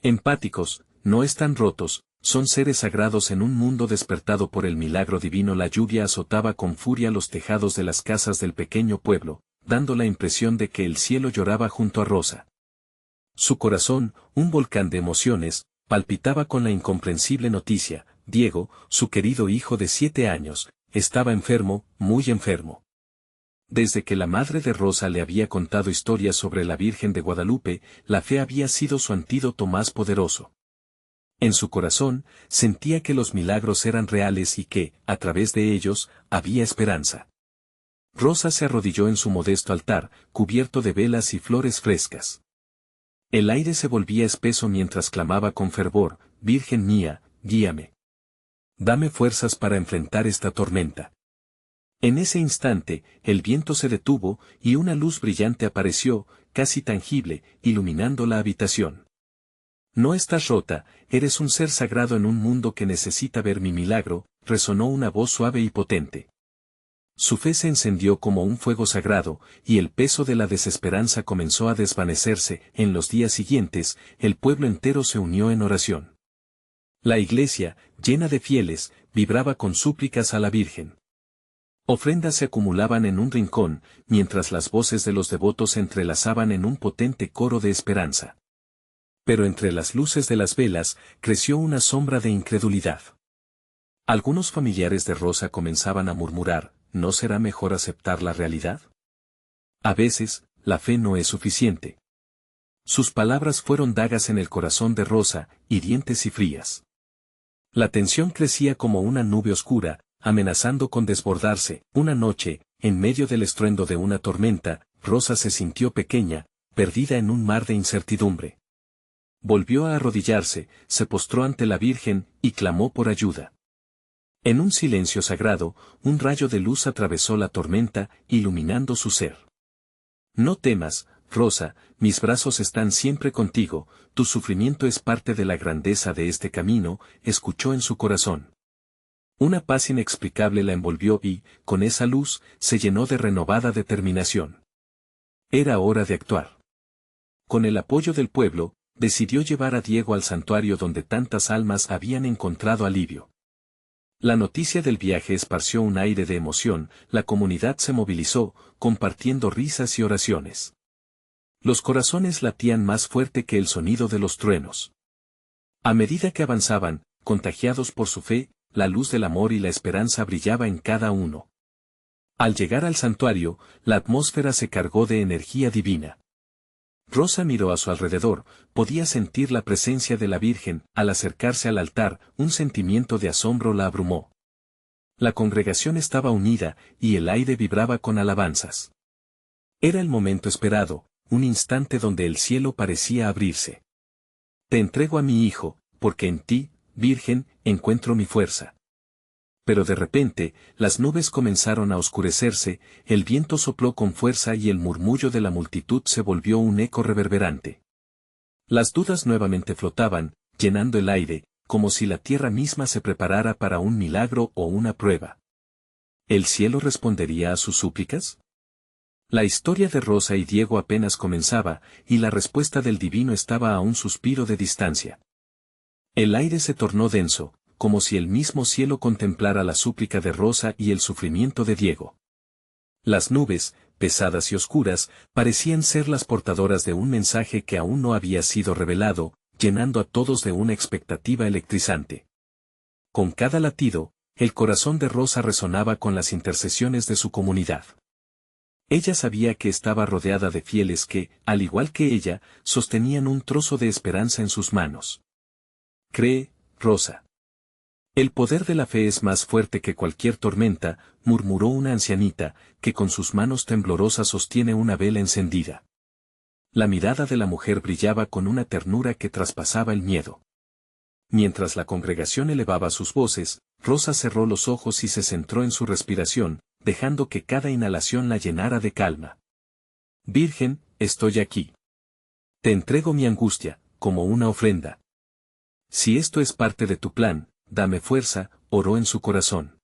Empáticos, no están rotos, son seres sagrados en un mundo despertado por el milagro divino. La lluvia azotaba con furia los tejados de las casas del pequeño pueblo, dando la impresión de que el cielo lloraba junto a Rosa. Su corazón, un volcán de emociones, palpitaba con la incomprensible noticia: Diego, su querido hijo de 7 años, estaba enfermo, muy enfermo. Desde que la madre de Rosa le había contado historias sobre la Virgen de Guadalupe, la fe había sido su antídoto más poderoso. En su corazón, sentía que los milagros eran reales y que, a través de ellos, había esperanza. Rosa se arrodilló en su modesto altar, cubierto de velas y flores frescas. El aire se volvía espeso mientras clamaba con fervor: Virgen mía, guíame. Dame fuerzas para enfrentar esta tormenta. En ese instante, el viento se detuvo, y una luz brillante apareció, casi tangible, iluminando la habitación. No estás rota, eres un ser sagrado en un mundo que necesita ver mi milagro, resonó una voz suave y potente. Su fe se encendió como un fuego sagrado, y el peso de la desesperanza comenzó a desvanecerse. En los días siguientes, el pueblo entero se unió en oración. La iglesia, llena de fieles, vibraba con súplicas a la Virgen. Ofrendas se acumulaban en un rincón, mientras las voces de los devotos se entrelazaban en un potente coro de esperanza. Pero entre las luces de las velas, creció una sombra de incredulidad. Algunos familiares de Rosa comenzaban a murmurar: ¿no será mejor aceptar la realidad? A veces, la fe no es suficiente. Sus palabras fueron dagas en el corazón de Rosa, hirientes y frías. La tensión crecía como una nube oscura, amenazando con desbordarse. Una noche, en medio del estruendo de una tormenta, Rosa se sintió pequeña, perdida en un mar de incertidumbre. Volvió a arrodillarse, se postró ante la Virgen, y clamó por ayuda. En un silencio sagrado, un rayo de luz atravesó la tormenta, iluminando su ser. No temas, Rosa, mis brazos están siempre contigo, tu sufrimiento es parte de la grandeza de este camino, escuchó en su corazón. Una paz inexplicable la envolvió y, con esa luz, se llenó de renovada determinación. Era hora de actuar. Con el apoyo del pueblo, decidió llevar a Diego al santuario donde tantas almas habían encontrado alivio. La noticia del viaje esparció un aire de emoción, la comunidad se movilizó, compartiendo risas y oraciones. Los corazones latían más fuerte que el sonido de los truenos. A medida que avanzaban, contagiados por su fe, la luz del amor y la esperanza brillaba en cada uno. Al llegar al santuario, la atmósfera se cargó de energía divina. Rosa miró a su alrededor, podía sentir la presencia de la Virgen. Al acercarse al altar, un sentimiento de asombro la abrumó. La congregación estaba unida, y el aire vibraba con alabanzas. Era el momento esperado, un instante donde el cielo parecía abrirse. Te entrego a mi hijo, porque en ti, Virgen, encuentro mi fuerza. Pero de repente, las nubes comenzaron a oscurecerse, el viento sopló con fuerza y el murmullo de la multitud se volvió un eco reverberante. Las dudas nuevamente flotaban, llenando el aire, como si la tierra misma se preparara para un milagro o una prueba. ¿El cielo respondería a sus súplicas? La historia de Rosa y Diego apenas comenzaba, y la respuesta del divino estaba a un suspiro de distancia. El aire se tornó denso, como si el mismo cielo contemplara la súplica de Rosa y el sufrimiento de Diego. Las nubes, pesadas y oscuras, parecían ser las portadoras de un mensaje que aún no había sido revelado, llenando a todos de una expectativa electrizante. Con cada latido, el corazón de Rosa resonaba con las intercesiones de su comunidad. Ella sabía que estaba rodeada de fieles que, al igual que ella, sostenían un trozo de esperanza en sus manos. Cree, Rosa. El poder de la fe es más fuerte que cualquier tormenta, murmuró una ancianita, que con sus manos temblorosas sostiene una vela encendida. La mirada de la mujer brillaba con una ternura que traspasaba el miedo. Mientras la congregación elevaba sus voces, Rosa cerró los ojos y se centró en su respiración, dejando que cada inhalación la llenara de calma. Virgen, estoy aquí. Te entrego mi angustia, como una ofrenda. Si esto es parte de tu plan, dame fuerza, oró en su corazón.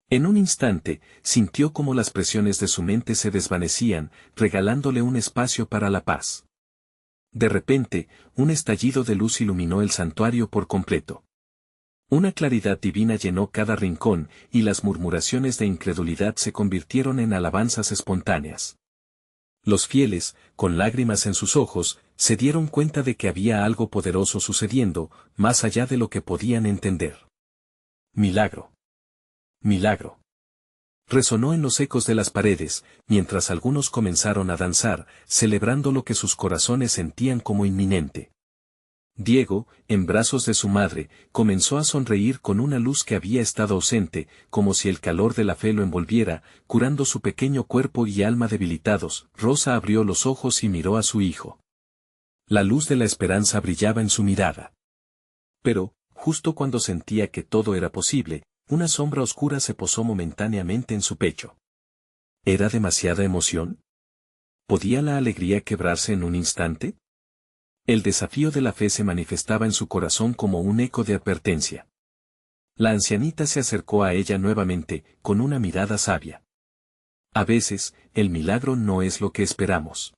En un instante, sintió como las presiones de su mente se desvanecían, regalándole un espacio para la paz. De repente, un estallido de luz iluminó el santuario por completo. Una claridad divina llenó cada rincón, y las murmuraciones de incredulidad se convirtieron en alabanzas espontáneas. Los fieles, con lágrimas en sus ojos, se dieron cuenta de que había algo poderoso sucediendo, más allá de lo que podían entender. Milagro. Milagro. Resonó en los ecos de las paredes, mientras algunos comenzaron a danzar, celebrando lo que sus corazones sentían como inminente. Diego, en brazos de su madre, comenzó a sonreír con una luz que había estado ausente, como si el calor de la fe lo envolviera, curando su pequeño cuerpo y alma debilitados. Rosa abrió los ojos y miró a su hijo. La luz de la esperanza brillaba en su mirada. Pero, justo cuando sentía que todo era posible, una sombra oscura se posó momentáneamente en su pecho. ¿Era demasiada emoción? ¿Podía la alegría quebrarse en un instante? El desafío de la fe se manifestaba en su corazón como un eco de advertencia. La ancianita se acercó a ella nuevamente, con una mirada sabia. A veces, el milagro no es lo que esperamos.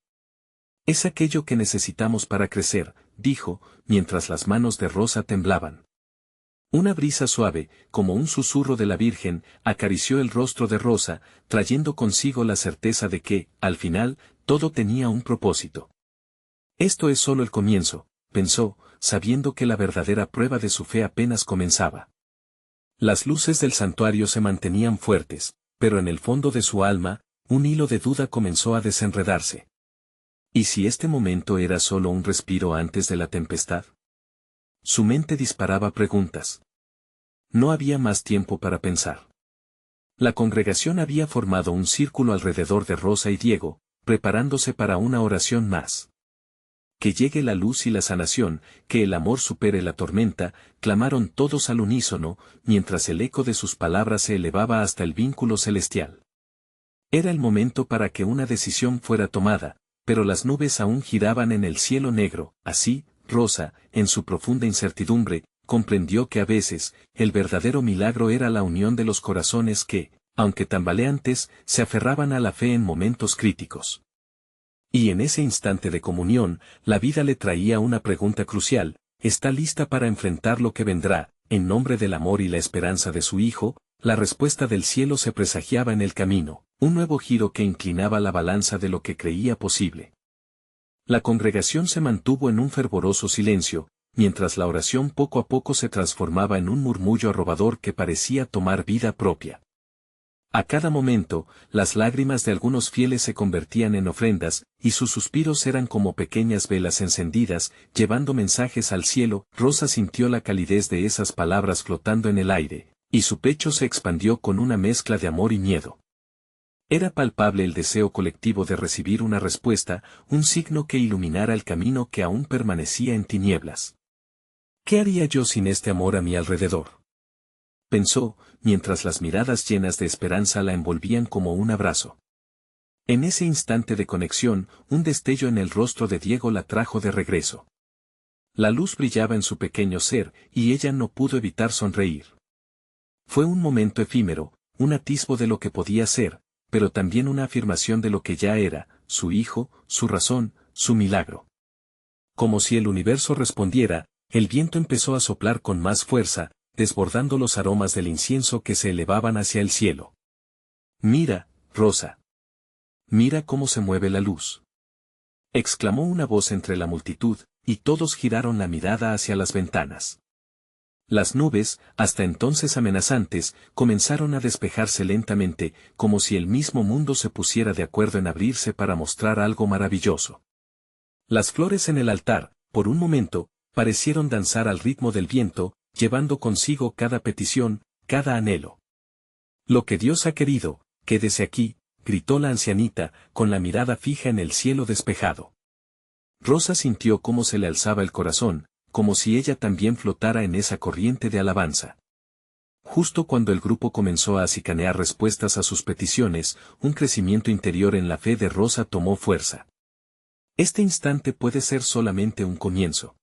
Es aquello que necesitamos para crecer, dijo, mientras las manos de Rosa temblaban. Una brisa suave, como un susurro de la Virgen, acarició el rostro de Rosa, trayendo consigo la certeza de que, al final, todo tenía un propósito. Esto es solo el comienzo, pensó, sabiendo que la verdadera prueba de su fe apenas comenzaba. Las luces del santuario se mantenían fuertes, pero en el fondo de su alma, un hilo de duda comenzó a desenredarse. ¿Y si este momento era solo un respiro antes de la tempestad? Su mente disparaba preguntas. No había más tiempo para pensar. La congregación había formado un círculo alrededor de Rosa y Diego, preparándose para una oración más. Que llegue la luz y la sanación, que el amor supere la tormenta, clamaron todos al unísono, mientras el eco de sus palabras se elevaba hasta el vínculo celestial. Era el momento para que una decisión fuera tomada, pero las nubes aún giraban en el cielo negro. Así, Rosa, en su profunda incertidumbre, comprendió que a veces, el verdadero milagro era la unión de los corazones que, aunque tambaleantes, se aferraban a la fe en momentos críticos. Y en ese instante de comunión, la vida le traía una pregunta crucial: ¿está lista para enfrentar lo que vendrá, en nombre del amor y la esperanza de su hijo? La respuesta del cielo se presagiaba en el camino, un nuevo giro que inclinaba la balanza de lo que creía posible. La congregación se mantuvo en un fervoroso silencio, mientras la oración poco a poco se transformaba en un murmullo arrobador que parecía tomar vida propia. A cada momento, las lágrimas de algunos fieles se convertían en ofrendas, y sus suspiros eran como pequeñas velas encendidas, llevando mensajes al cielo. Rosa sintió la calidez de esas palabras flotando en el aire, y su pecho se expandió con una mezcla de amor y miedo. Era palpable el deseo colectivo de recibir una respuesta, un signo que iluminara el camino que aún permanecía en tinieblas. ¿Qué haría yo sin este amor a mi alrededor?, pensó, mientras las miradas llenas de esperanza la envolvían como un abrazo. En ese instante de conexión, un destello en el rostro de Diego la trajo de regreso. La luz brillaba en su pequeño ser, y ella no pudo evitar sonreír. Fue un momento efímero, un atisbo de lo que podía ser, pero también una afirmación de lo que ya era, su hijo, su razón, su milagro. Como si el universo respondiera, el viento empezó a soplar con más fuerza, desbordando los aromas del incienso que se elevaban hacia el cielo. «Mira, Rosa. Mira cómo se mueve la luz», exclamó una voz entre la multitud, y todos giraron la mirada hacia las ventanas. Las nubes, hasta entonces amenazantes, comenzaron a despejarse lentamente, como si el mismo mundo se pusiera de acuerdo en abrirse para mostrar algo maravilloso. Las flores en el altar, por un momento, parecieron danzar al ritmo del viento, llevando consigo cada petición, cada anhelo. «Lo que Dios ha querido, quédese aquí», gritó la ancianita, con la mirada fija en el cielo despejado. Rosa sintió cómo se le alzaba el corazón, como si ella también flotara en esa corriente de alabanza. Justo cuando el grupo comenzó a acicanear respuestas a sus peticiones, un crecimiento interior en la fe de Rosa tomó fuerza. Este instante puede ser solamente un comienzo.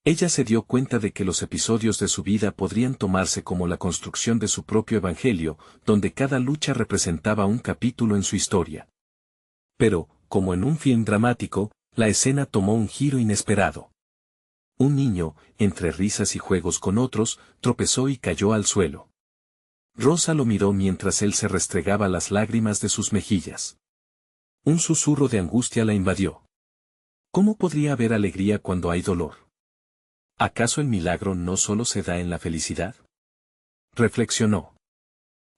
Ella se dio cuenta de que los episodios de su vida podrían tomarse como la construcción de su propio evangelio, donde cada lucha representaba un capítulo en su historia. Pero, como en un film dramático, La escena tomó un giro inesperado. Un niño, entre risas y juegos con otros, tropezó y cayó al suelo. Rosa lo miró mientras él se restregaba las lágrimas de sus mejillas. Un susurro de angustia la invadió. ¿Cómo podría haber alegría cuando hay dolor? ¿Acaso el milagro no solo se da en la felicidad? Reflexionó.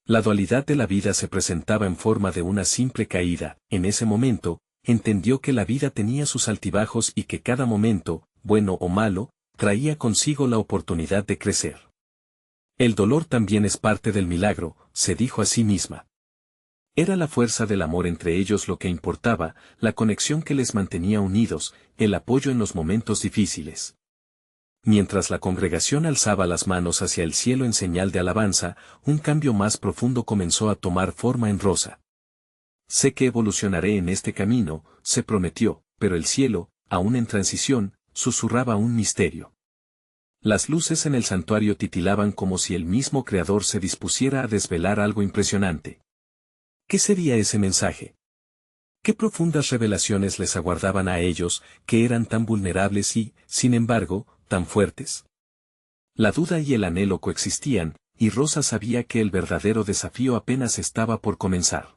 La dualidad de la vida se presentaba en forma de una simple caída. En ese momento, entendió que la vida tenía sus altibajos y que cada momento, bueno o malo, traía consigo la oportunidad de crecer. El dolor también es parte del milagro, se dijo a sí misma. Era la fuerza del amor entre ellos lo que importaba, la conexión que les mantenía unidos, el apoyo en los momentos difíciles. Mientras la congregación alzaba las manos hacia el cielo en señal de alabanza, un cambio más profundo comenzó a tomar forma en Rosa. Sé que evolucionaré en este camino, se prometió, pero el cielo, aún en transición, susurraba un misterio. Las luces en el santuario titilaban como si el mismo Creador se dispusiera a desvelar algo impresionante. ¿Qué sería ese mensaje? ¿Qué profundas revelaciones les aguardaban a ellos, que eran tan vulnerables y, sin embargo, tan fuertes? La duda y el anhelo coexistían, y Rosa sabía que el verdadero desafío apenas estaba por comenzar.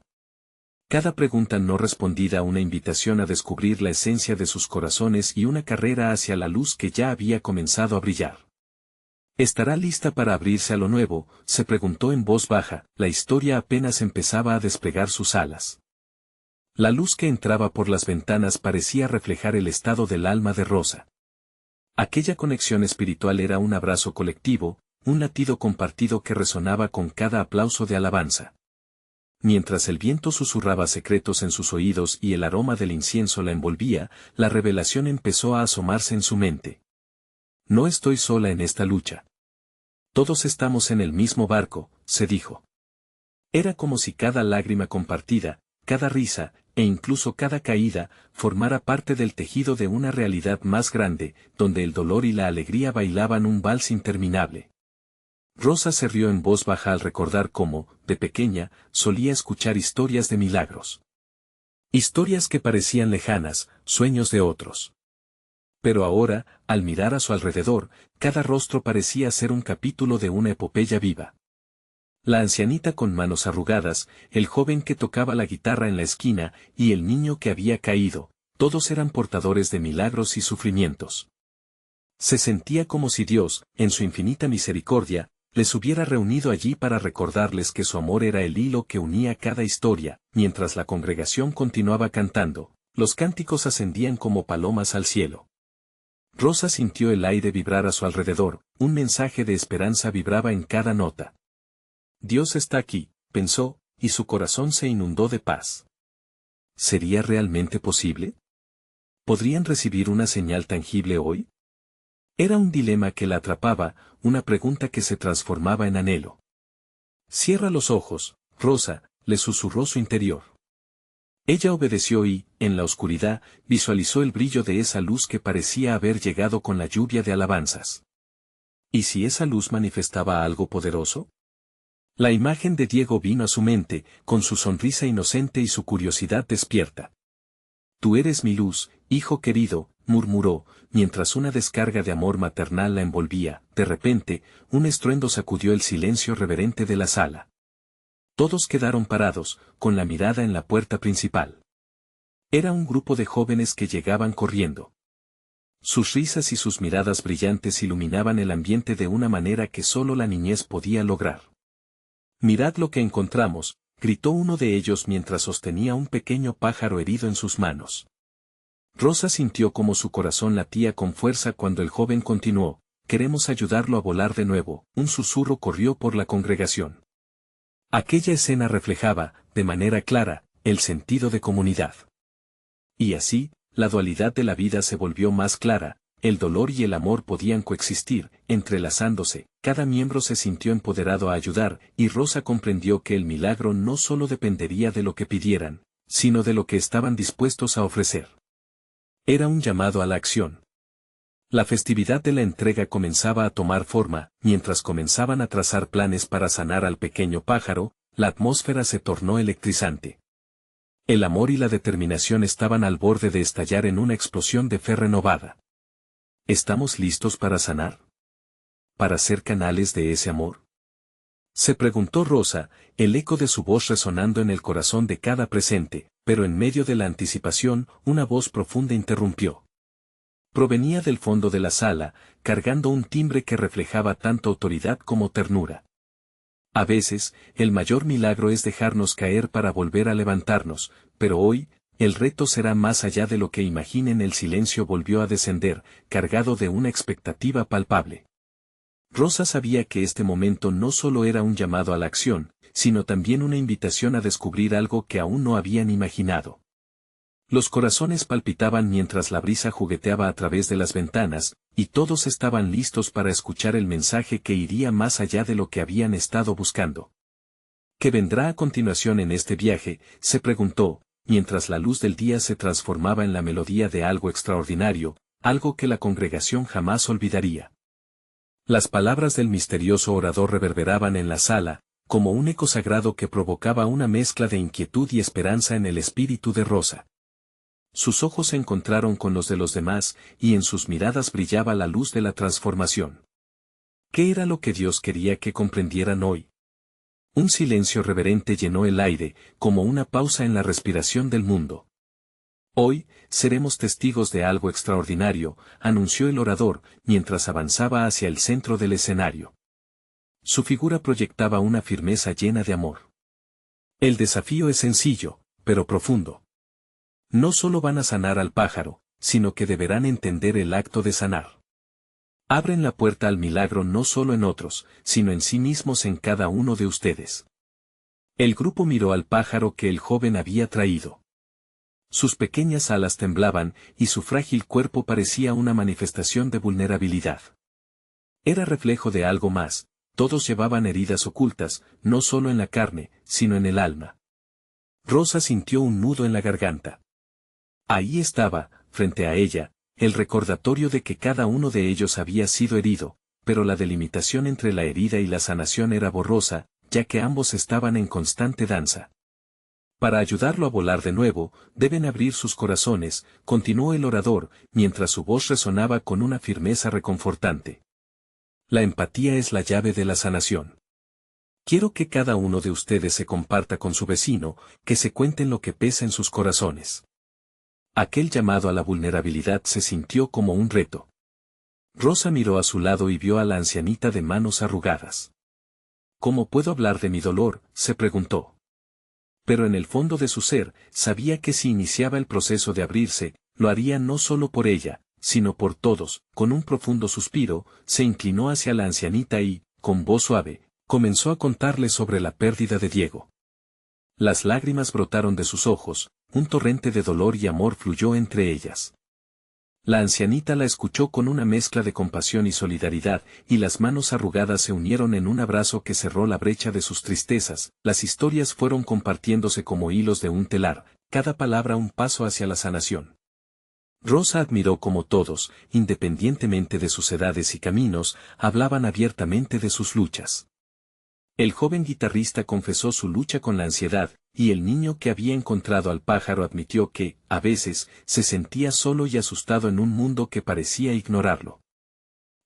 Cada pregunta no respondida una invitación a descubrir la esencia de sus corazones y una carrera hacia la luz que ya había comenzado a brillar. ¿Estará lista para abrirse a lo nuevo?, se preguntó en voz baja, la historia apenas empezaba a desplegar sus alas. La luz que entraba por las ventanas parecía reflejar el estado del alma de Rosa. Aquella conexión espiritual era un abrazo colectivo, un latido compartido que resonaba con cada aplauso de alabanza. Mientras el viento susurraba secretos en sus oídos y el aroma del incienso la envolvía, la revelación empezó a asomarse en su mente. No estoy sola en esta lucha. Todos estamos en el mismo barco, se dijo. Era como si cada lágrima compartida, cada risa, e incluso cada caída, formara parte del tejido de una realidad más grande, donde el dolor y la alegría bailaban un vals interminable. Rosa se rió en voz baja al recordar cómo, de pequeña, solía escuchar historias de milagros. Historias que parecían lejanas, sueños de otros. Pero ahora, al mirar a su alrededor, cada rostro parecía ser un capítulo de una epopeya viva. La ancianita con manos arrugadas, el joven que tocaba la guitarra en la esquina, y el niño que había caído, todos eran portadores de milagros y sufrimientos. Se sentía como si Dios, en su infinita misericordia, les hubiera reunido allí para recordarles que su amor era el hilo que unía cada historia. Mientras la congregación continuaba cantando, los cánticos ascendían como palomas al cielo. Rosa sintió el aire vibrar a su alrededor, un mensaje de esperanza vibraba en cada nota. Dios está aquí, pensó, y su corazón se inundó de paz. ¿Sería realmente posible? ¿Podrían recibir una señal tangible hoy? Era un dilema que la atrapaba, una pregunta que se transformaba en anhelo. Cierra los ojos, Rosa, le susurró su interior. Ella obedeció y, en la oscuridad, visualizó el brillo de esa luz que parecía haber llegado con la lluvia de alabanzas. ¿Y si esa luz manifestaba algo poderoso? La imagen de Diego vino a su mente, con su sonrisa inocente y su curiosidad despierta. Tú eres mi luz, hijo querido, murmuró, mientras una descarga de amor maternal la envolvía. De repente, un estruendo sacudió el silencio reverente de la sala. Todos quedaron parados, con la mirada en la puerta principal. Era un grupo de jóvenes que llegaban corriendo. Sus risas y sus miradas brillantes iluminaban el ambiente de una manera que solo la niñez podía lograr. Mirad lo que encontramos, gritó uno de ellos mientras sostenía un pequeño pájaro herido en sus manos. Rosa sintió como su corazón latía con fuerza cuando el joven continuó, queremos ayudarlo a volar de nuevo. Un susurro corrió por la congregación. Aquella escena reflejaba, de manera clara, el sentido de comunidad. Y así, la dualidad de la vida se volvió más clara, el dolor y el amor podían coexistir, entrelazándose, cada miembro se sintió empoderado a ayudar, y Rosa comprendió que el milagro no solo dependería de lo que pidieran, sino de lo que estaban dispuestos a ofrecer. Era un llamado a la acción. La festividad de la entrega comenzaba a tomar forma, mientras comenzaban a trazar planes para sanar al pequeño pájaro, la atmósfera se tornó electrizante. El amor y la determinación estaban al borde de estallar en una explosión de fe renovada. ¿Estamos listos para sanar? ¿Para ser canales de ese amor? Se preguntó Rosa, el eco de su voz resonando en el corazón de cada presente, pero en medio de la anticipación, una voz profunda interrumpió. Provenía del fondo de la sala, cargando un timbre que reflejaba tanto autoridad como ternura. A veces, el mayor milagro es dejarnos caer para volver a levantarnos, pero hoy, el reto será más allá de lo que imaginen. El silencio volvió a descender, cargado de una expectativa palpable. Rosa sabía que este momento no solo era un llamado a la acción, sino también una invitación a descubrir algo que aún no habían imaginado. Los corazones palpitaban mientras la brisa jugueteaba a través de las ventanas, y todos estaban listos para escuchar el mensaje que iría más allá de lo que habían estado buscando. ¿Qué vendrá a continuación en este viaje?, se preguntó, mientras la luz del día se transformaba en la melodía de algo extraordinario, algo que la congregación jamás olvidaría. Las palabras del misterioso orador reverberaban en la sala, como un eco sagrado que provocaba una mezcla de inquietud y esperanza en el espíritu de Rosa. Sus ojos se encontraron con los de los demás, y en sus miradas brillaba la luz de la transformación. ¿Qué era lo que Dios quería que comprendieran hoy? Un silencio reverente llenó el aire, como una pausa en la respiración del mundo. Hoy, seremos testigos de algo extraordinario, anunció el orador, mientras avanzaba hacia el centro del escenario. Su figura proyectaba una firmeza llena de amor. El desafío es sencillo, pero profundo. No solo van a sanar al pájaro, sino que deberán entender el acto de sanar. Abren la puerta al milagro no solo en otros, sino en sí mismos, en cada uno de ustedes. El grupo miró al pájaro que el joven había traído. Sus pequeñas alas temblaban, y su frágil cuerpo parecía una manifestación de vulnerabilidad. Era reflejo de algo más, todos llevaban heridas ocultas, no solo en la carne, sino en el alma. Rosa sintió un nudo en la garganta. Ahí estaba, frente a ella, el recordatorio de que cada uno de ellos había sido herido, pero la delimitación entre la herida y la sanación era borrosa, ya que ambos estaban en constante danza. Para ayudarlo a volar de nuevo, deben abrir sus corazones, continuó el orador, mientras su voz resonaba con una firmeza reconfortante. La empatía es la llave de la sanación. Quiero que cada uno de ustedes se comparta con su vecino, que se cuenten lo que pesa en sus corazones. Aquel llamado a la vulnerabilidad se sintió como un reto. Rosa miró a su lado y vio a la ancianita de manos arrugadas. ¿Cómo puedo hablar de mi dolor?, se preguntó. Pero en el fondo de su ser, sabía que si iniciaba el proceso de abrirse, lo haría no solo por ella, sino por todos. Con un profundo suspiro, se inclinó hacia la ancianita y, con voz suave, comenzó a contarle sobre la pérdida de Diego. Las lágrimas brotaron de sus ojos, un torrente de dolor y amor fluyó entre ellas. La ancianita la escuchó con una mezcla de compasión y solidaridad, y las manos arrugadas se unieron en un abrazo que cerró la brecha de sus tristezas. Las historias fueron compartiéndose como hilos de un telar, cada palabra un paso hacia la sanación. Rosa admiró cómo todos, independientemente de sus edades y caminos, hablaban abiertamente de sus luchas. El joven guitarrista confesó su lucha con la ansiedad, y el niño que había encontrado al pájaro admitió que, a veces, se sentía solo y asustado en un mundo que parecía ignorarlo.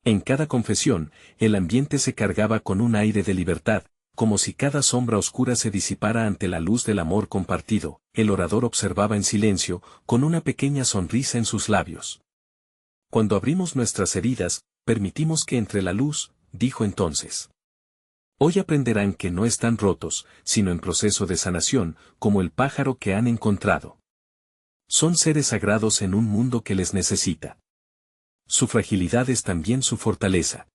En cada confesión, el ambiente se cargaba con un aire de libertad, como si cada sombra oscura se disipara ante la luz del amor compartido. El orador observaba en silencio, con una pequeña sonrisa en sus labios. Cuando abrimos nuestras heridas, permitimos que entre la luz, dijo entonces. Hoy aprenderán que no están rotos, sino en proceso de sanación, como el pájaro que han encontrado. Son seres sagrados en un mundo que les necesita. Su fragilidad es también su fortaleza.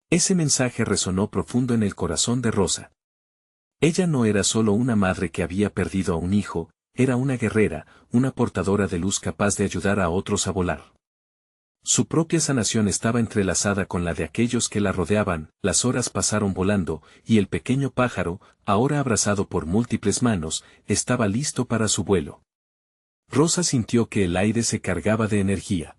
Ese mensaje resonó profundo en el corazón de Rosa. Ella no era solo una madre que había perdido a un hijo, era una guerrera, una portadora de luz capaz de ayudar a otros a volar. Su propia sanación estaba entrelazada con la de aquellos que la rodeaban. Las horas pasaron volando, y el pequeño pájaro, ahora abrazado por múltiples manos, estaba listo para su vuelo. Rosa sintió que el aire se cargaba de energía.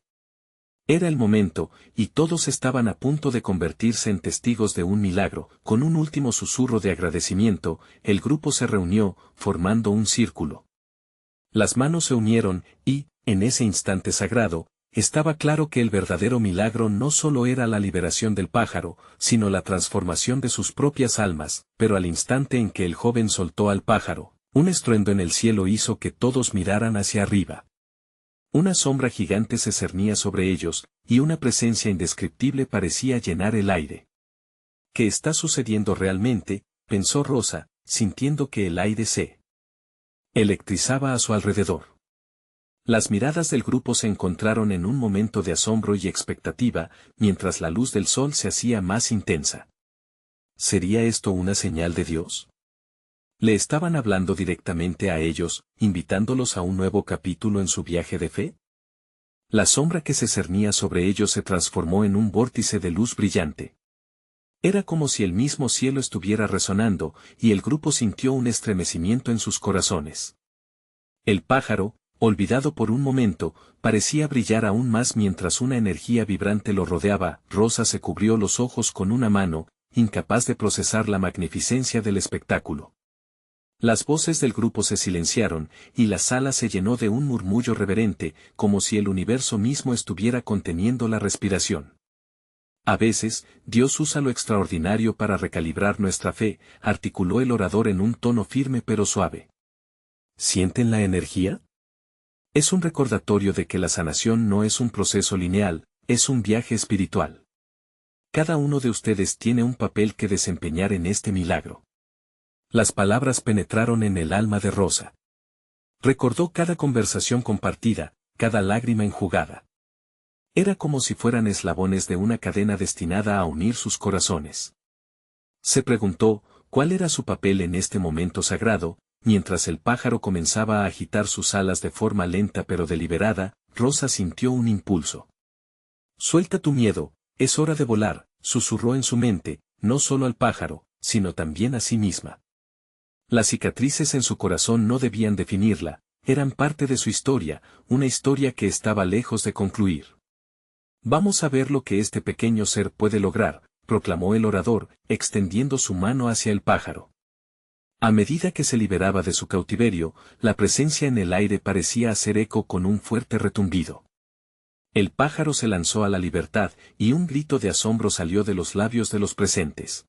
Era el momento, y todos estaban a punto de convertirse en testigos de un milagro. Con un último susurro de agradecimiento, el grupo se reunió, formando un círculo. Las manos se unieron, y, en ese instante sagrado, estaba claro que el verdadero milagro no solo era la liberación del pájaro, sino la transformación de sus propias almas, pero al instante en que el joven soltó al pájaro, un estruendo en el cielo hizo que todos miraran hacia arriba. Una sombra gigante se cernía sobre ellos, y una presencia indescriptible parecía llenar el aire. ¿Qué está sucediendo realmente?, pensó Rosa, sintiendo que el aire se electrizaba a su alrededor. Las miradas del grupo se encontraron en un momento de asombro y expectativa, mientras la luz del sol se hacía más intensa. ¿Sería esto una señal de Dios? ¿Le estaban hablando directamente a ellos, invitándolos a un nuevo capítulo en su viaje de fe? La sombra que se cernía sobre ellos se transformó en un vórtice de luz brillante. Era como si el mismo cielo estuviera resonando, y el grupo sintió un estremecimiento en sus corazones. El pájaro, olvidado por un momento, parecía brillar aún más mientras una energía vibrante lo rodeaba. Rosa se cubrió los ojos con una mano, incapaz de procesar la magnificencia del espectáculo. Las voces del grupo se silenciaron, y la sala se llenó de un murmullo reverente, como si el universo mismo estuviera conteniendo la respiración. A veces, Dios usa lo extraordinario para recalibrar nuestra fe, articuló el orador en un tono firme pero suave. ¿Sienten la energía? Es un recordatorio de que la sanación no es un proceso lineal, es un viaje espiritual. Cada uno de ustedes tiene un papel que desempeñar en este milagro. Las palabras penetraron en el alma de Rosa. Recordó cada conversación compartida, cada lágrima enjugada. Era como si fueran eslabones de una cadena destinada a unir sus corazones. Se preguntó, ¿cuál era su papel en este momento sagrado? Mientras el pájaro comenzaba a agitar sus alas de forma lenta pero deliberada, Rosa sintió un impulso. Suelta tu miedo, es hora de volar, susurró en su mente, no solo al pájaro, sino también a sí misma. Las cicatrices en su corazón no debían definirla, eran parte de su historia, una historia que estaba lejos de concluir. Vamos a ver lo que este pequeño ser puede lograr, proclamó el orador, extendiendo su mano hacia el pájaro. A medida que se liberaba de su cautiverio, la presencia en el aire parecía hacer eco con un fuerte retumbido. El pájaro se lanzó a la libertad, y un grito de asombro salió de los labios de los presentes.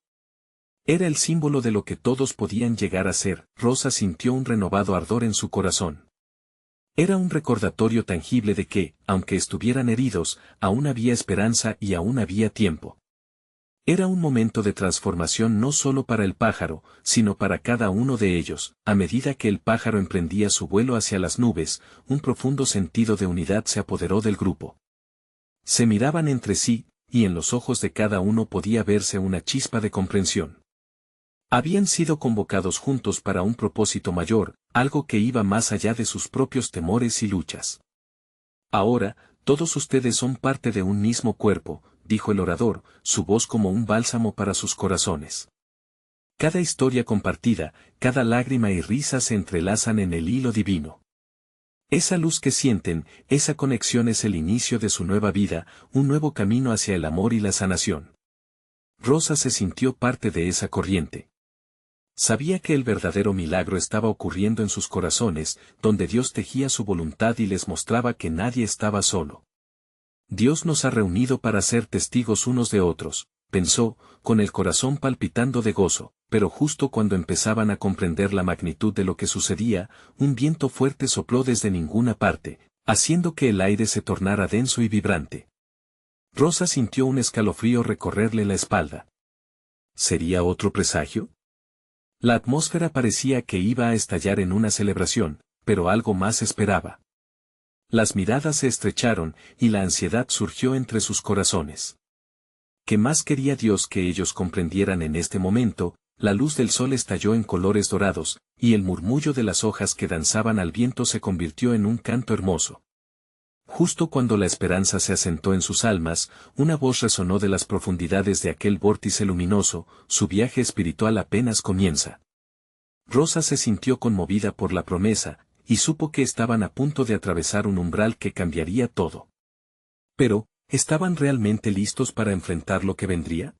Era el símbolo de lo que todos podían llegar a ser. Rosa sintió un renovado ardor en su corazón. Era un recordatorio tangible de que, aunque estuvieran heridos, aún había esperanza y aún había tiempo. Era un momento de transformación no solo para el pájaro, sino para cada uno de ellos. A medida que el pájaro emprendía su vuelo hacia las nubes, un profundo sentido de unidad se apoderó del grupo. Se miraban entre sí, y en los ojos de cada uno podía verse una chispa de comprensión. Habían sido convocados juntos para un propósito mayor, algo que iba más allá de sus propios temores y luchas. Ahora, todos ustedes son parte de un mismo cuerpo, dijo el orador, su voz como un bálsamo para sus corazones. Cada historia compartida, cada lágrima y risa se entrelazan en el hilo divino. Esa luz que sienten, esa conexión es el inicio de su nueva vida, un nuevo camino hacia el amor y la sanación. Rosa se sintió parte de esa corriente. Sabía que el verdadero milagro estaba ocurriendo en sus corazones, donde Dios tejía su voluntad y les mostraba que nadie estaba solo. Dios nos ha reunido para ser testigos unos de otros, pensó, con el corazón palpitando de gozo, pero justo cuando empezaban a comprender la magnitud de lo que sucedía, un viento fuerte sopló desde ninguna parte, haciendo que el aire se tornara denso y vibrante. Rosa sintió un escalofrío recorrerle la espalda. ¿Sería otro presagio? La atmósfera parecía que iba a estallar en una celebración, pero algo más esperaba. Las miradas se estrecharon, y la ansiedad surgió entre sus corazones. ¿Qué más quería Dios que ellos comprendieran en este momento? La luz del sol estalló en colores dorados, y el murmullo de las hojas que danzaban al viento se convirtió en un canto hermoso. Justo cuando la esperanza se asentó en sus almas, una voz resonó de las profundidades de aquel vórtice luminoso, su viaje espiritual apenas comienza. Rosa se sintió conmovida por la promesa, y supo que estaban a punto de atravesar un umbral que cambiaría todo. Pero, ¿estaban realmente listos para enfrentar lo que vendría?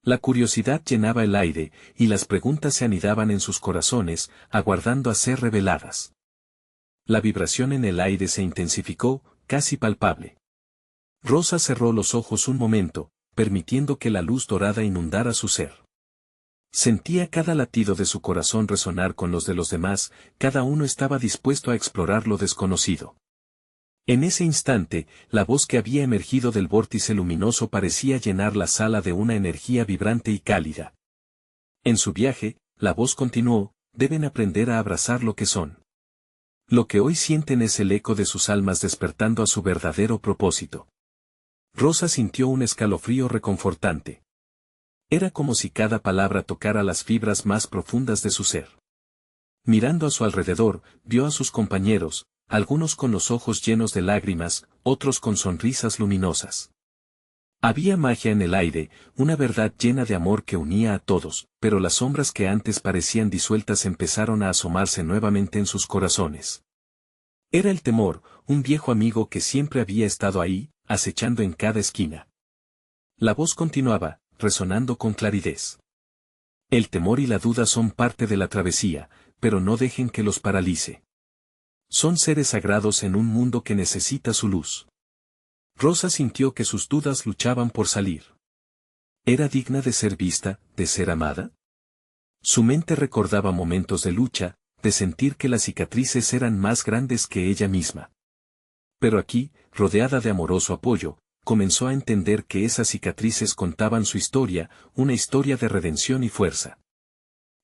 La curiosidad llenaba el aire, y las preguntas se anidaban en sus corazones, aguardando a ser reveladas. La vibración en el aire se intensificó, casi palpable. Rosa cerró los ojos un momento, permitiendo que la luz dorada inundara su ser. Sentía cada latido de su corazón resonar con los de los demás, cada uno estaba dispuesto a explorar lo desconocido. En ese instante, la voz que había emergido del vórtice luminoso parecía llenar la sala de una energía vibrante y cálida. En su viaje, la voz continuó: deben aprender a abrazar lo que son. Lo que hoy sienten es el eco de sus almas despertando a su verdadero propósito. Rosa sintió un escalofrío reconfortante. Era como si cada palabra tocara las fibras más profundas de su ser. Mirando a su alrededor, vio a sus compañeros, algunos con los ojos llenos de lágrimas, otros con sonrisas luminosas. Había magia en el aire, una verdad llena de amor que unía a todos, pero las sombras que antes parecían disueltas empezaron a asomarse nuevamente en sus corazones. Era el temor, un viejo amigo que siempre había estado ahí, acechando en cada esquina. La voz continuaba, resonando con claridad. El temor y la duda son parte de la travesía, pero no dejen que los paralice. Son seres sagrados en un mundo que necesita su luz. Rosa sintió que sus dudas luchaban por salir. ¿Era digna de ser vista, de ser amada? Su mente recordaba momentos de lucha, de sentir que las cicatrices eran más grandes que ella misma. Pero aquí, rodeada de amoroso apoyo, comenzó a entender que esas cicatrices contaban su historia, una historia de redención y fuerza.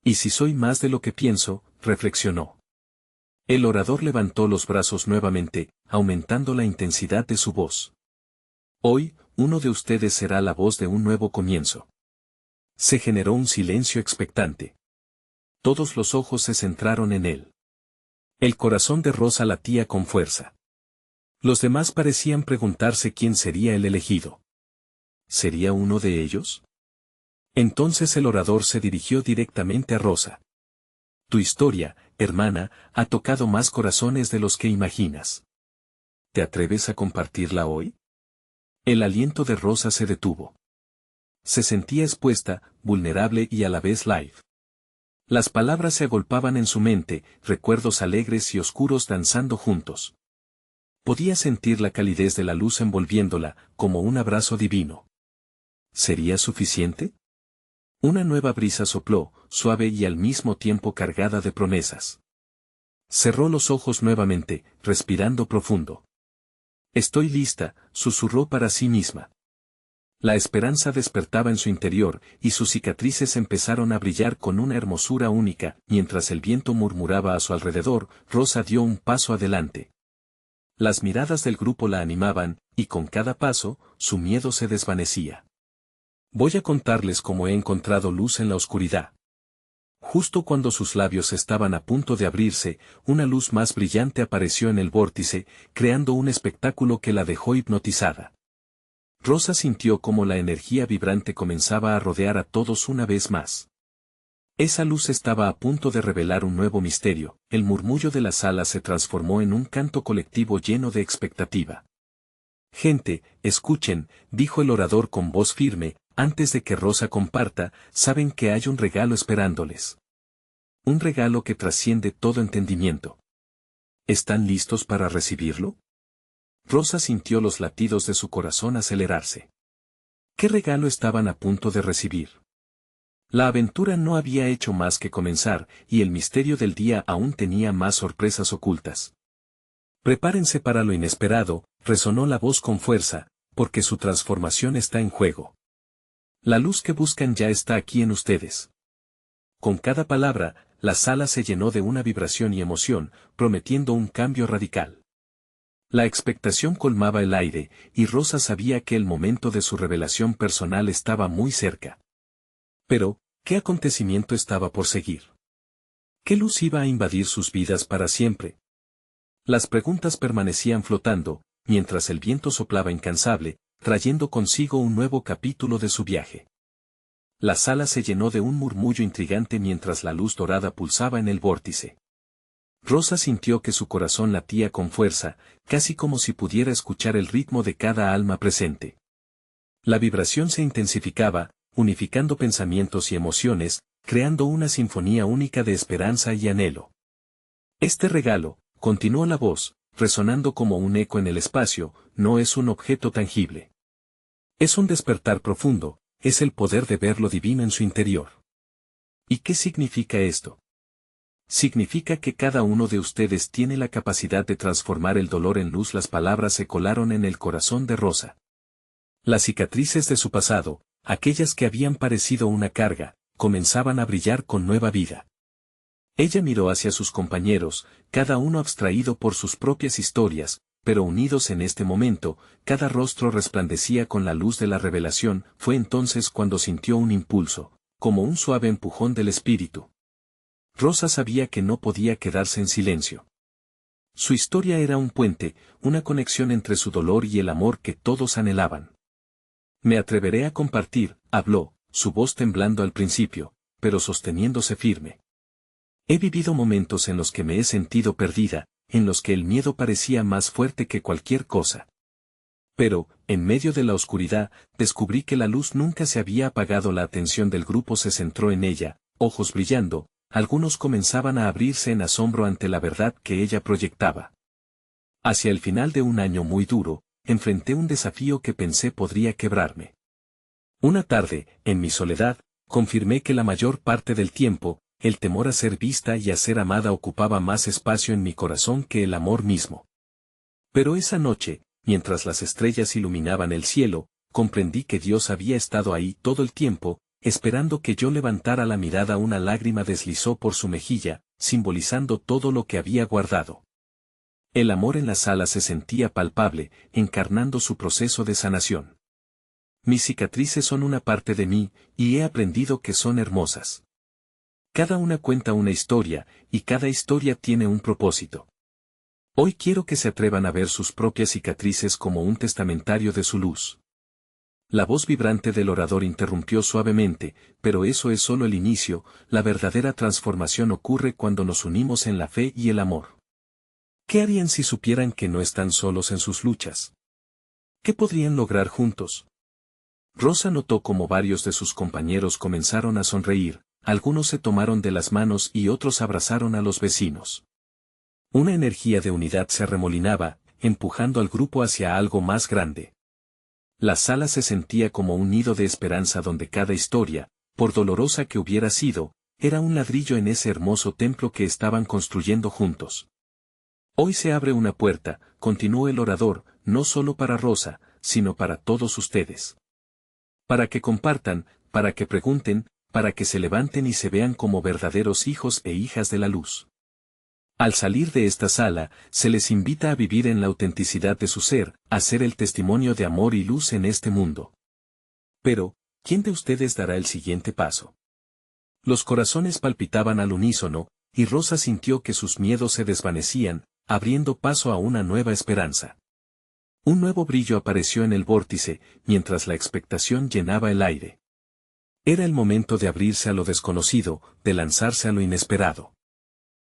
¿Y si soy más de lo que pienso?, reflexionó. El orador levantó los brazos nuevamente, aumentando la intensidad de su voz. Hoy, uno de ustedes será la voz de un nuevo comienzo. Se generó un silencio expectante. Todos los ojos se centraron en él. El corazón de Rosa latía con fuerza. Los demás parecían preguntarse quién sería el elegido. ¿Sería uno de ellos? Entonces el orador se dirigió directamente a Rosa. Tu historia, hermana, ha tocado más corazones de los que imaginas. ¿Te atreves a compartirla hoy? El aliento de Rosa se detuvo. Se sentía expuesta, vulnerable y a la vez live. Las palabras se agolpaban en su mente, recuerdos alegres y oscuros danzando juntos. Podía sentir la calidez de la luz envolviéndola, como un abrazo divino. ¿Sería suficiente? Una nueva brisa sopló, suave y al mismo tiempo cargada de promesas. Cerró los ojos nuevamente, respirando profundo. Estoy lista, susurró para sí misma. La esperanza despertaba en su interior, y sus cicatrices empezaron a brillar con una hermosura única. Mientras el viento murmuraba a su alrededor, Rosa dio un paso adelante. Las miradas del grupo la animaban, y con cada paso, su miedo se desvanecía. Voy a contarles cómo he encontrado luz en la oscuridad. Justo cuando sus labios estaban a punto de abrirse, una luz más brillante apareció en el vórtice, creando un espectáculo que la dejó hipnotizada. Rosa sintió cómo la energía vibrante comenzaba a rodear a todos una vez más. Esa luz estaba a punto de revelar un nuevo misterio. El murmullo de la sala se transformó en un canto colectivo lleno de expectativa. Gente, escuchen, dijo el orador con voz firme, antes de que Rosa comparta, saben que hay un regalo esperándoles. Un regalo que trasciende todo entendimiento. ¿Están listos para recibirlo? Rosa sintió los latidos de su corazón acelerarse. ¿Qué regalo estaban a punto de recibir? La aventura no había hecho más que comenzar, y el misterio del día aún tenía más sorpresas ocultas. Prepárense para lo inesperado, resonó la voz con fuerza, porque su transformación está en juego. La luz que buscan ya está aquí en ustedes. Con cada palabra, la sala se llenó de una vibración y emoción, prometiendo un cambio radical. La expectación colmaba el aire, y Rosa sabía que el momento de su revelación personal estaba muy cerca. Pero, ¿qué acontecimiento estaba por seguir? ¿Qué luz iba a invadir sus vidas para siempre? Las preguntas permanecían flotando, mientras el viento soplaba incansable, trayendo consigo un nuevo capítulo de su viaje. La sala se llenó de un murmullo intrigante mientras la luz dorada pulsaba en el vórtice. Rosa sintió que su corazón latía con fuerza, casi como si pudiera escuchar el ritmo de cada alma presente. La vibración se intensificaba, unificando pensamientos y emociones, creando una sinfonía única de esperanza y anhelo. Este regalo, continuó la voz, resonando como un eco en el espacio, no es un objeto tangible. Es un despertar profundo, es el poder de ver lo divino en su interior. ¿Y qué significa esto? Significa que cada uno de ustedes tiene la capacidad de transformar el dolor en luz. Las palabras se colaron en el corazón de Rosa. Las cicatrices de su pasado, aquellas que habían parecido una carga, comenzaban a brillar con nueva vida. Ella miró hacia sus compañeros, cada uno abstraído por sus propias historias, pero unidos en este momento, cada rostro resplandecía con la luz de la revelación. Fue entonces cuando sintió un impulso, como un suave empujón del espíritu. Rosa sabía que no podía quedarse en silencio. Su historia era un puente, una conexión entre su dolor y el amor que todos anhelaban. Me atreveré a compartir, habló, su voz temblando al principio, pero sosteniéndose firme. He vivido momentos en los que me he sentido perdida, en los que el miedo parecía más fuerte que cualquier cosa. Pero, en medio de la oscuridad, descubrí que la luz nunca se había apagado. La atención del grupo se centró en ella, ojos brillando, algunos comenzaban a abrirse en asombro ante la verdad que ella proyectaba. Hacia el final de un año muy duro, enfrenté un desafío que pensé podría quebrarme. Una tarde, en mi soledad, confirmé que la mayor parte del tiempo, el temor a ser vista y a ser amada ocupaba más espacio en mi corazón que el amor mismo. Pero esa noche, mientras las estrellas iluminaban el cielo, comprendí que Dios había estado ahí todo el tiempo, esperando que yo levantara la mirada. Una lágrima deslizó por su mejilla, simbolizando todo lo que había guardado. El amor en la sala se sentía palpable, encarnando su proceso de sanación. Mis cicatrices son una parte de mí, y he aprendido que son hermosas. Cada una cuenta una historia, y cada historia tiene un propósito. Hoy quiero que se atrevan a ver sus propias cicatrices como un testamentario de su luz. La voz vibrante del orador interrumpió suavemente, pero eso es solo el inicio. La verdadera transformación ocurre cuando nos unimos en la fe y el amor. ¿Qué harían si supieran que no están solos en sus luchas? ¿Qué podrían lograr juntos? Rosa notó cómo varios de sus compañeros comenzaron a sonreír, algunos se tomaron de las manos y otros abrazaron a los vecinos. Una energía de unidad se arremolinaba, empujando al grupo hacia algo más grande. La sala se sentía como un nido de esperanza donde cada historia, por dolorosa que hubiera sido, era un ladrillo en ese hermoso templo que estaban construyendo juntos. Hoy se abre una puerta, continuó el orador, no solo para Rosa, sino para todos ustedes. Para que compartan, para que pregunten, para que se levanten y se vean como verdaderos hijos e hijas de la luz. Al salir de esta sala, se les invita a vivir en la autenticidad de su ser, a ser el testimonio de amor y luz en este mundo. Pero, ¿quién de ustedes dará el siguiente paso? Los corazones palpitaban al unísono, y Rosa sintió que sus miedos se desvanecían, abriendo paso a una nueva esperanza. Un nuevo brillo apareció en el vórtice, mientras la expectación llenaba el aire. Era el momento de abrirse a lo desconocido, de lanzarse a lo inesperado.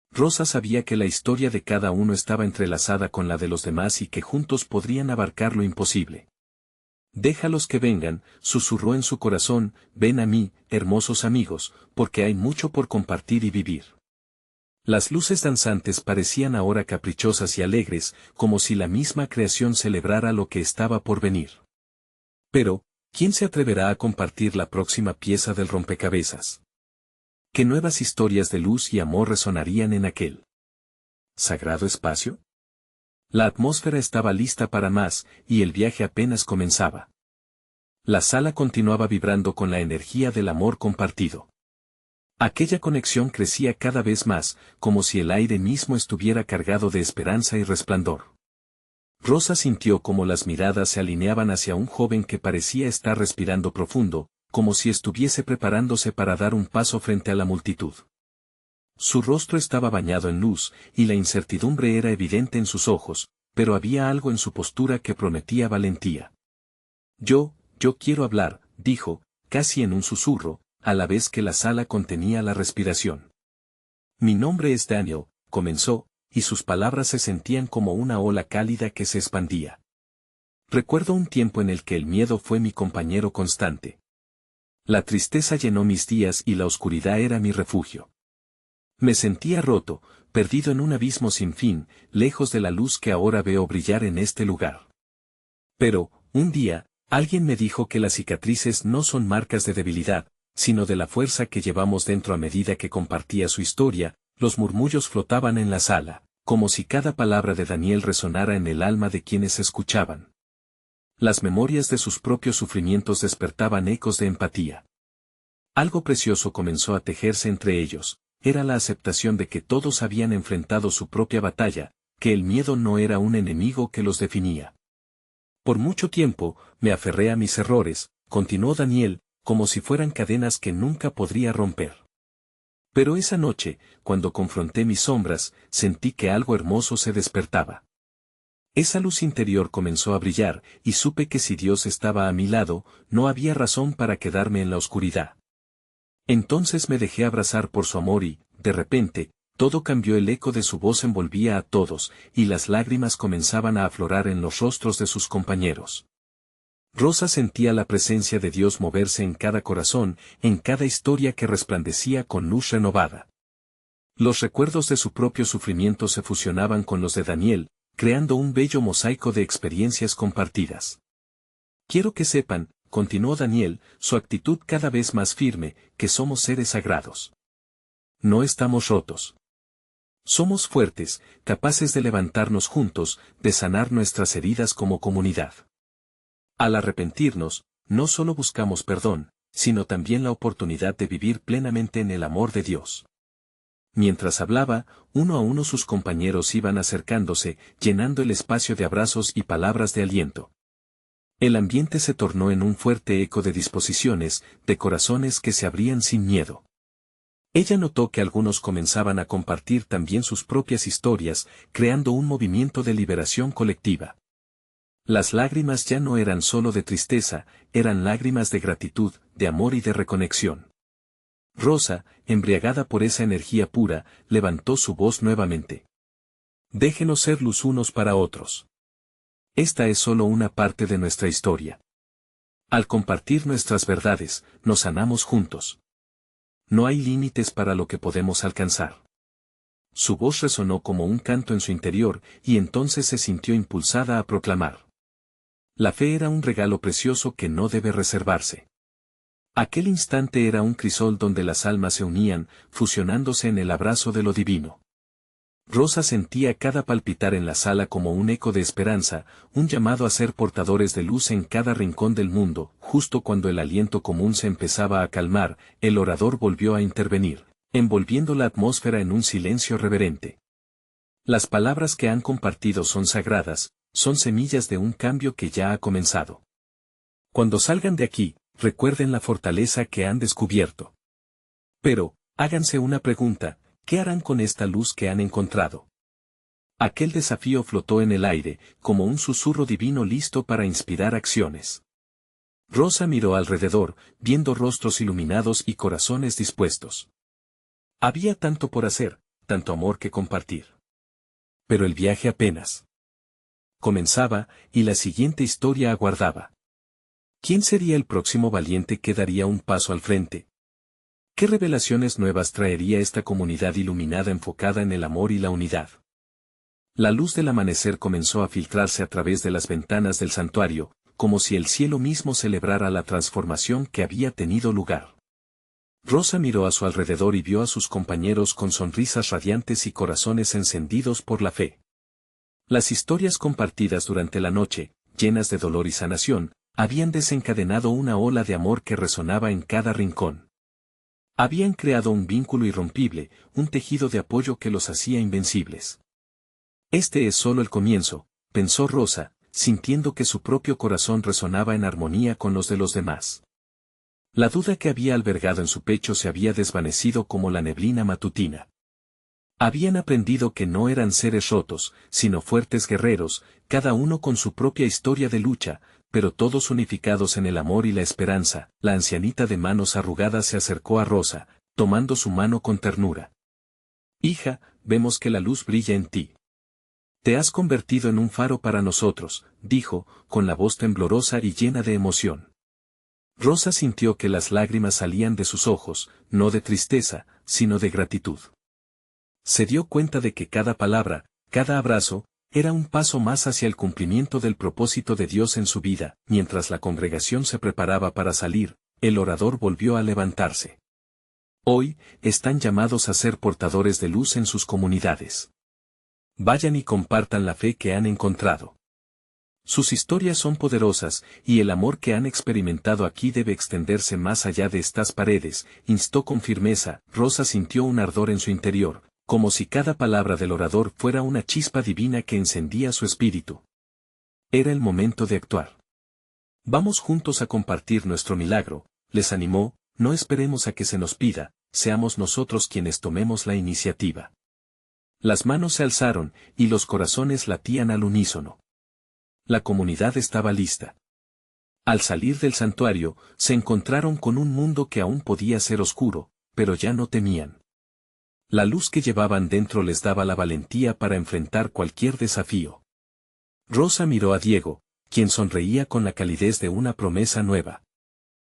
Rosa sabía que la historia de cada uno estaba entrelazada con la de los demás y que juntos podrían abarcar lo imposible. Déjalos que vengan, susurró en su corazón, ven a mí, hermosos amigos, porque hay mucho por compartir y vivir. Las luces danzantes parecían ahora caprichosas y alegres, como si la misma creación celebrara lo que estaba por venir. Pero, ¿quién se atreverá a compartir la próxima pieza del rompecabezas? ¿Qué nuevas historias de luz y amor resonarían en aquel sagrado espacio? La atmósfera estaba lista para más, y el viaje apenas comenzaba. La sala continuaba vibrando con la energía del amor compartido. Aquella conexión crecía cada vez más, como si el aire mismo estuviera cargado de esperanza y resplandor. Rosa sintió como las miradas se alineaban hacia un joven que parecía estar respirando profundo, como si estuviese preparándose para dar un paso frente a la multitud. Su rostro estaba bañado en luz, y la incertidumbre era evidente en sus ojos, pero había algo en su postura que prometía valentía. Yo quiero hablar, dijo, casi en un susurro, a la vez que la sala contenía la respiración. Mi nombre es Daniel, comenzó, y sus palabras se sentían como una ola cálida que se expandía. Recuerdo un tiempo en el que el miedo fue mi compañero constante. La tristeza llenó mis días y la oscuridad era mi refugio. Me sentía roto, perdido en un abismo sin fin, lejos de la luz que ahora veo brillar en este lugar. Pero, un día, alguien me dijo que las cicatrices no son marcas de debilidad, sino de la fuerza que llevamos dentro. A medida que compartía su historia, los murmullos flotaban en la sala, como si cada palabra de Daniel resonara en el alma de quienes escuchaban. Las memorias de sus propios sufrimientos despertaban ecos de empatía. Algo precioso comenzó a tejerse entre ellos, era la aceptación de que todos habían enfrentado su propia batalla, que el miedo no era un enemigo que los definía. Por mucho tiempo, me aferré a mis errores, continuó Daniel, como si fueran cadenas que nunca podría romper. Pero esa noche, cuando confronté mis sombras, sentí que algo hermoso se despertaba. Esa luz interior comenzó a brillar, y supe que si Dios estaba a mi lado, no había razón para quedarme en la oscuridad. Entonces me dejé abrazar por su amor y, de repente, todo cambió. El eco de su voz envolvía a todos, y las lágrimas comenzaban a aflorar en los rostros de sus compañeros. Rosa sentía la presencia de Dios moverse en cada corazón, en cada historia que resplandecía con luz renovada. Los recuerdos de su propio sufrimiento se fusionaban con los de Daniel, creando un bello mosaico de experiencias compartidas. Quiero que sepan, continuó Daniel, su actitud cada vez más firme, que somos seres sagrados. No estamos rotos. Somos fuertes, capaces de levantarnos juntos, de sanar nuestras heridas como comunidad. Al arrepentirnos, no solo buscamos perdón, sino también la oportunidad de vivir plenamente en el amor de Dios. Mientras hablaba, uno a uno sus compañeros iban acercándose, llenando el espacio de abrazos y palabras de aliento. El ambiente se tornó en un fuerte eco de disposiciones, de corazones que se abrían sin miedo. Ella notó que algunos comenzaban a compartir también sus propias historias, creando un movimiento de liberación colectiva. Las lágrimas ya no eran solo de tristeza, eran lágrimas de gratitud, de amor y de reconexión. Rosa, embriagada por esa energía pura, levantó su voz nuevamente. Déjenos ser luz unos para otros. Esta es solo una parte de nuestra historia. Al compartir nuestras verdades, nos sanamos juntos. No hay límites para lo que podemos alcanzar. Su voz resonó como un canto en su interior, y entonces se sintió impulsada a proclamar. La fe era un regalo precioso que no debe reservarse. Aquel instante era un crisol donde las almas se unían, fusionándose en el abrazo de lo divino. Rosa sentía cada palpitar en la sala como un eco de esperanza, un llamado a ser portadores de luz en cada rincón del mundo. Justo cuando el aliento común se empezaba a calmar, el orador volvió a intervenir, envolviendo la atmósfera en un silencio reverente. Las palabras que han compartido son sagradas, son semillas de un cambio que ya ha comenzado. Cuando salgan de aquí, recuerden la fortaleza que han descubierto. Pero, háganse una pregunta, ¿qué harán con esta luz que han encontrado? Aquel desafío flotó en el aire, como un susurro divino listo para inspirar acciones. Rosa miró alrededor, viendo rostros iluminados y corazones dispuestos. Había tanto por hacer, tanto amor que compartir. Pero el viaje apenas comenzaba, y la siguiente historia aguardaba. ¿Quién sería el próximo valiente que daría un paso al frente? ¿Qué revelaciones nuevas traería esta comunidad iluminada enfocada en el amor y la unidad? La luz del amanecer comenzó a filtrarse a través de las ventanas del santuario, como si el cielo mismo celebrara la transformación que había tenido lugar. Rosa miró a su alrededor y vio a sus compañeros con sonrisas radiantes y corazones encendidos por la fe. Las historias compartidas durante la noche, llenas de dolor y sanación, habían desencadenado una ola de amor que resonaba en cada rincón. Habían creado un vínculo irrompible, un tejido de apoyo que los hacía invencibles. Este es solo el comienzo, pensó Rosa, sintiendo que su propio corazón resonaba en armonía con los de los demás. La duda que había albergado en su pecho se había desvanecido como la neblina matutina. Habían aprendido que no eran seres rotos, sino fuertes guerreros, cada uno con su propia historia de lucha, pero todos unificados en el amor y la esperanza. La ancianita de manos arrugadas se acercó a Rosa, tomando su mano con ternura. Hija, vemos que la luz brilla en ti. Te has convertido en un faro para nosotros, dijo, con la voz temblorosa y llena de emoción. Rosa sintió que las lágrimas salían de sus ojos, no de tristeza, sino de gratitud. Se dio cuenta de que cada palabra, cada abrazo, era un paso más hacia el cumplimiento del propósito de Dios en su vida. Mientras la congregación se preparaba para salir, el orador volvió a levantarse. Hoy, están llamados a ser portadores de luz en sus comunidades. Vayan y compartan la fe que han encontrado. Sus historias son poderosas, y el amor que han experimentado aquí debe extenderse más allá de estas paredes, instó con firmeza. Rosa sintió un ardor en su interior, como si cada palabra del orador fuera una chispa divina que encendía su espíritu. Era el momento de actuar. Vamos juntos a compartir nuestro milagro, les animó. No esperemos a que se nos pida, seamos nosotros quienes tomemos la iniciativa. Las manos se alzaron, y los corazones latían al unísono. La comunidad estaba lista. Al salir del santuario, se encontraron con un mundo que aún podía ser oscuro, pero ya no temían. La luz que llevaban dentro les daba la valentía para enfrentar cualquier desafío. Rosa miró a Diego, quien sonreía con la calidez de una promesa nueva.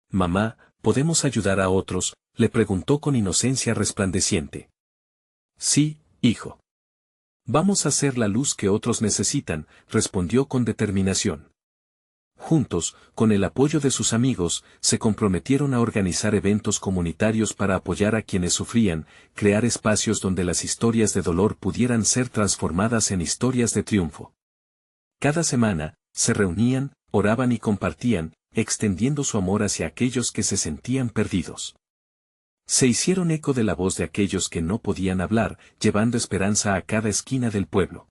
«Mamá, ¿podemos ayudar a otros?», le preguntó con inocencia resplandeciente. «Sí, hijo. Vamos a ser la luz que otros necesitan», respondió con determinación. Juntos, con el apoyo de sus amigos, se comprometieron a organizar eventos comunitarios para apoyar a quienes sufrían, crear espacios donde las historias de dolor pudieran ser transformadas en historias de triunfo. Cada semana, se reunían, oraban y compartían, extendiendo su amor hacia aquellos que se sentían perdidos. Se hicieron eco de la voz de aquellos que no podían hablar, llevando esperanza a cada esquina del pueblo.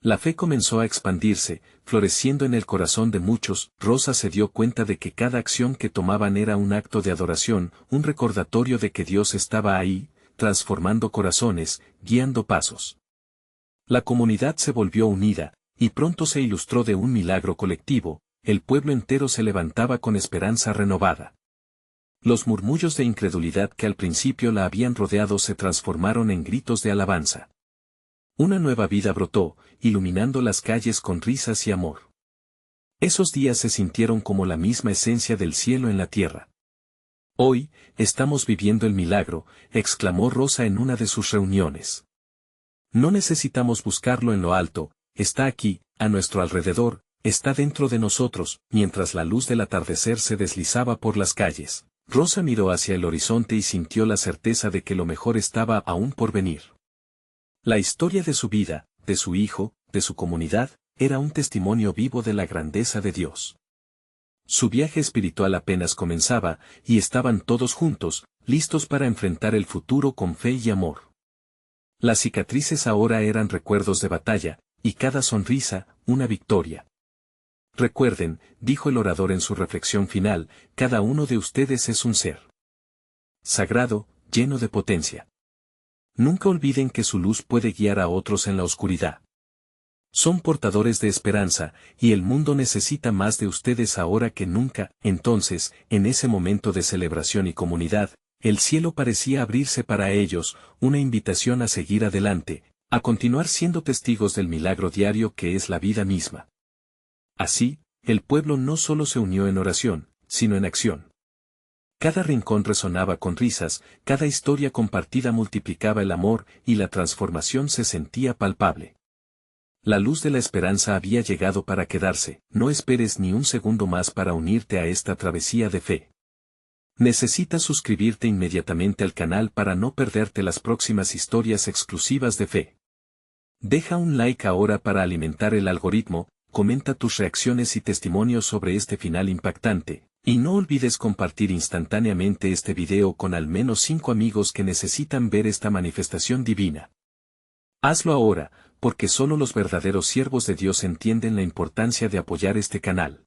La fe comenzó a expandirse, floreciendo en el corazón de muchos. Rosa se dio cuenta de que cada acción que tomaban era un acto de adoración, un recordatorio de que Dios estaba ahí, transformando corazones, guiando pasos. La comunidad se volvió unida, y pronto se ilustró de un milagro colectivo. El pueblo entero se levantaba con esperanza renovada. Los murmullos de incredulidad que al principio la habían rodeado se transformaron en gritos de alabanza. Una nueva vida brotó, iluminando las calles con risas y amor. Esos días se sintieron como la misma esencia del cielo en la tierra. «Hoy, estamos viviendo el milagro», exclamó Rosa en una de sus reuniones. «No necesitamos buscarlo en lo alto, está aquí, a nuestro alrededor, está dentro de nosotros». Mientras la luz del atardecer se deslizaba por las calles, Rosa miró hacia el horizonte y sintió la certeza de que lo mejor estaba aún por venir. La historia de su vida, de su hijo, de su comunidad, era un testimonio vivo de la grandeza de Dios. Su viaje espiritual apenas comenzaba, y estaban todos juntos, listos para enfrentar el futuro con fe y amor. Las cicatrices ahora eran recuerdos de batalla, y cada sonrisa, una victoria. «Recuerden», dijo el orador en su reflexión final, «cada uno de ustedes es un ser sagrado, lleno de potencia. Nunca olviden que su luz puede guiar a otros en la oscuridad. Son portadores de esperanza, y el mundo necesita más de ustedes ahora que nunca». Entonces, en ese momento de celebración y comunidad, el cielo parecía abrirse para ellos, una invitación a seguir adelante, a continuar siendo testigos del milagro diario que es la vida misma. Así, el pueblo no solo se unió en oración, sino en acción. Cada rincón resonaba con risas, cada historia compartida multiplicaba el amor, y la transformación se sentía palpable. La luz de la esperanza había llegado para quedarse. No esperes ni un segundo más para unirte a esta travesía de fe. Necesitas suscribirte inmediatamente al canal para no perderte las próximas historias exclusivas de fe. Deja un like ahora para alimentar el algoritmo. Comenta tus reacciones y testimonios sobre este final impactante, y no olvides compartir instantáneamente este video con al menos 5 amigos que necesitan ver esta manifestación divina. Hazlo ahora, porque solo los verdaderos siervos de Dios entienden la importancia de apoyar este canal.